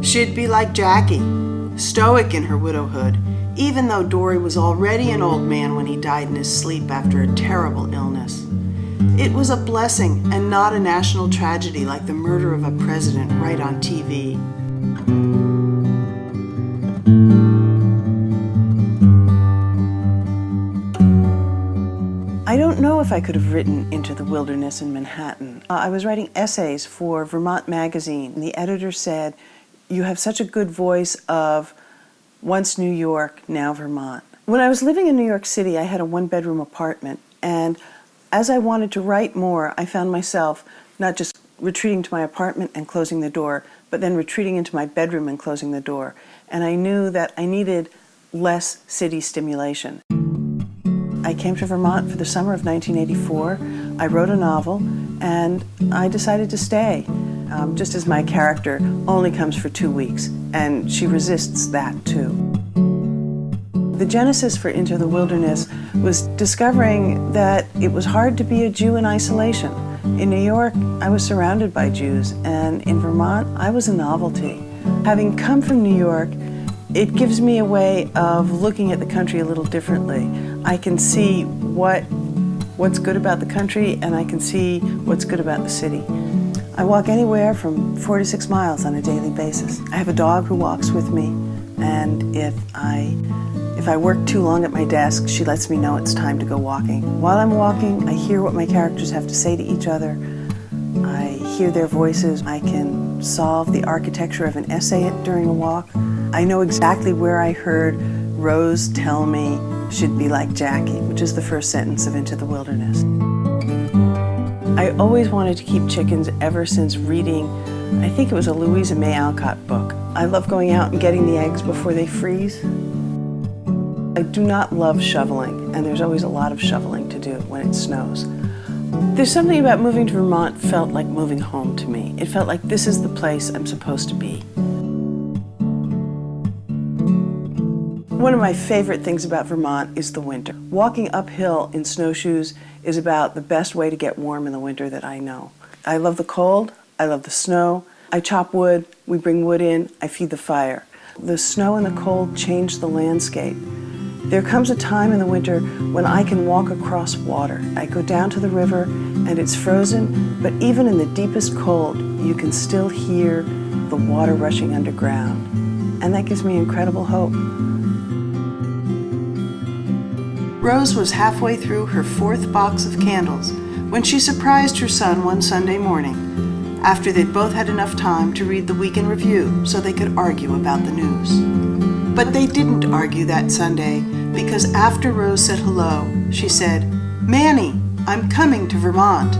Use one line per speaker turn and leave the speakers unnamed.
She'd be like Jackie, stoic in her widowhood, even though Dory was already an old man when he died in his sleep after a terrible illness. It was a blessing and not a national tragedy like the murder of a president right on TV. I don't know if I could have written Into the Wilderness in Manhattan. I was writing essays for Vermont magazine, and the editor said, "You have such a good voice of once New York, now Vermont." When I was living in New York City, I had a one-bedroom apartment, and as I wanted to write more, I found myself not just retreating to my apartment and closing the door, but then retreating into my bedroom and closing the door. And I knew that I needed less city stimulation. I came to Vermont for the summer of 1984. I wrote a novel, and I decided to stay, just as my character only comes for 2 weeks, and she resists that too. The genesis for Into the Wilderness was discovering that it was hard to be a Jew in isolation. In New York, I was surrounded by Jews, and in Vermont, I was a novelty. Having come from New York, it gives me a way of looking at the country a little differently. I can see what's good about the country, and I can see what's good about the city. I walk anywhere from 4 to 6 miles on a daily basis. I have a dog who walks with me, and if I work too long at my desk, she lets me know it's time to go walking. While I'm walking, I hear what my characters have to say to each other. I hear their voices. I can solve the architecture of an essay during a walk. I know exactly where I heard Rose tell me she'd be like Jackie, which is the first sentence of Into the Wilderness. I always wanted to keep chickens ever since reading, I think it was a Louisa May Alcott book. I love going out and getting the eggs before they freeze. I do not love shoveling, and there's always a lot of shoveling to do when it snows. There's something about moving to Vermont felt like moving home to me. It felt like this is the place I'm supposed to be. One of my favorite things about Vermont is the winter. Walking uphill in snowshoes is about the best way to get warm in the winter that I know. I love the cold, I love the snow. I chop wood, we bring wood in, I feed the fire. The snow and the cold change the landscape. There comes a time in the winter when I can walk across water. I go down to the river and it's frozen, but even in the deepest cold, you can still hear the water rushing underground. And that gives me incredible hope. Rose was halfway through her 4th box of candles when she surprised her son one Sunday morning, after they'd both had enough time to read the Week in Review so they could argue about the news. But they didn't argue that Sunday, because after Rose said hello, she said, "Manny, I'm coming to Vermont."